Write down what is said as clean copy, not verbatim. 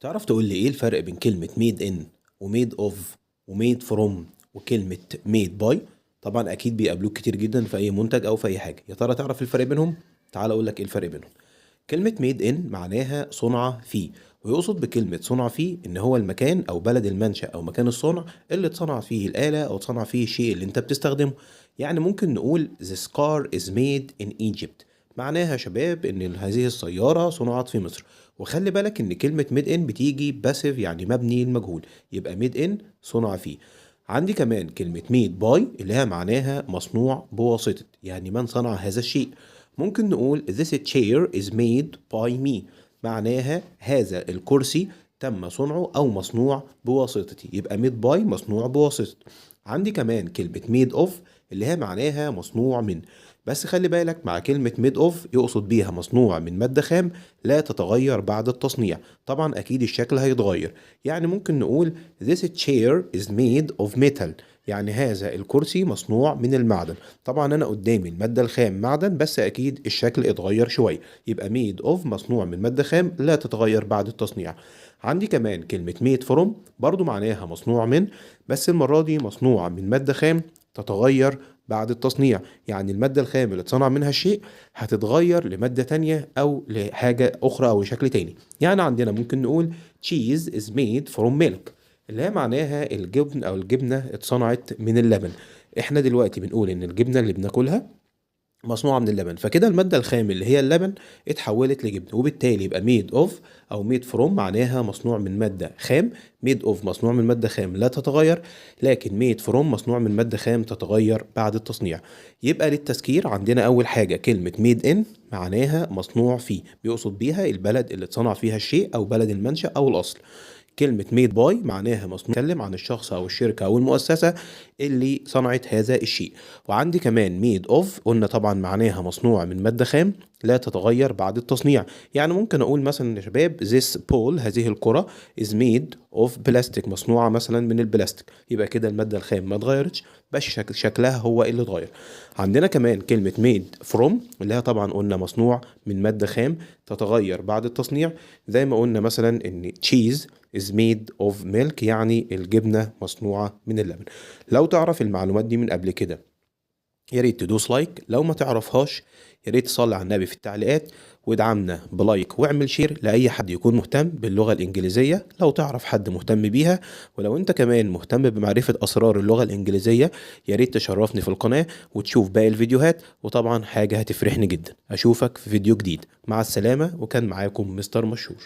تعرف تقول لي ايه الفرق بين كلمة made in وmade of وmade from وكلمة made by؟ طبعا اكيد بيقابلوك كتير جدا في اي منتج او في اي حاجة. يا ترى تعرف الفرق بينهم؟ تعال اقول لك ايه الفرق بينهم. كلمة made in معناها صنع فيه، ويقصد بكلمة صنع فيه ان هو المكان او بلد المنشأ او مكان الصنع اللي اتصنع فيه الآلة او اتصنع فيه الشيء اللي انت بتستخدمه. يعني ممكن نقول this car is made in Egypt، معناها يا شباب ان هذه السيارة صنعت في مصر. وخلي بالك ان كلمة ميد ان بتيجي باسيف، يعني مبني المجهول، يبقى ميد ان صنع فيه. عندي كمان كلمة ميد باي اللي هي معناها مصنوع بواسطة، يعني من صنع هذا الشيء. ممكن نقول this chair is made by me، معناها هذا الكرسي تم صنعه أو مصنوع بواسطتي، يبقى made by مصنوع بواسطة. عندي كمان كلمة made of اللي هي معناها مصنوع من، بس خلي بالك مع كلمة made of يقصد بيها مصنوع من مادة خام لا تتغير بعد التصنيع. طبعا أكيد الشكل هيتغير، يعني ممكن نقول this chair is made of metal، يعني هذا الكرسي مصنوع من المعدن. طبعا أنا قدامي المادة الخام معدن، بس أكيد الشكل اتغير شوية، يبقى made of مصنوع من مادة خام لا تتغير بعد التصنيع. عندي كمان كلمة made from برضو معناها مصنوع من، بس المرة دي مصنوع من مادة خام تتغير بعد التصنيع، يعني المادة الخام اللي اتصنع منها الشيء هتتغير لمادة تانية أو لحاجة أخرى أو شكل تاني. يعني عندنا ممكن نقول cheese is made from milk، اللي هي معناها الجبن أو الجبنة اتصنعت من اللبن. احنا دلوقتي بنقول إن الجبنة اللي بناكلها مصنوعة من اللبن، فكده المادة الخام اللي هي اللبن اتحولت لجبن، وبالتالي يبقى made of أو made from معناها مصنوع من مادة خام. made of مصنوع من مادة خام لا تتغير، لكن made from مصنوع من مادة خام تتغير بعد التصنيع. يبقى للتذكير عندنا أول حاجة كلمة made in معناها مصنوع فيه، بيقصد بيها البلد اللي اتصنع فيها الشيء أو بلد المنشأ أو الأصل. كلمة ميد باي معناها مصنوع، بتتكلم عن الشخص أو الشركة أو المؤسسة اللي صنعت هذا الشيء. وعندي كمان ميد أوف، قلنا طبعا معناها مصنوع من مادة خام لا تتغير بعد التصنيع. يعني ممكن أقول مثلا يا شباب this ball، هذه الكرة is made of plastic، مصنوعة مثلا من البلاستيك، يبقى كده المادة الخام ما اتغيرتش، بس شكلها هو اللي اتغير. عندنا كمان كلمة made from اللي هي طبعا قلنا مصنوع من مادة خام تتغير بعد التصنيع، زي ما قلنا مثلا ان cheese is made of milk، يعني الجبنة مصنوعة من اللبن. لو تعرف المعلومات دي من قبل كده يا ريت تدوس لايك، لو ما تعرفهاش يا ريت تصلي على النبي في التعليقات، وادعمنا بلايك واعمل شير لأي حد يكون مهتم باللغة الإنجليزية لو تعرف حد مهتم بيها. ولو انت كمان مهتم بمعرفة أسرار اللغة الإنجليزية يا ريت تشرفني في القناة وتشوف باقي الفيديوهات، وطبعا حاجة هتفرحني جدا. أشوفك في فيديو جديد، مع السلامة، وكان معاكم مستر مشهور.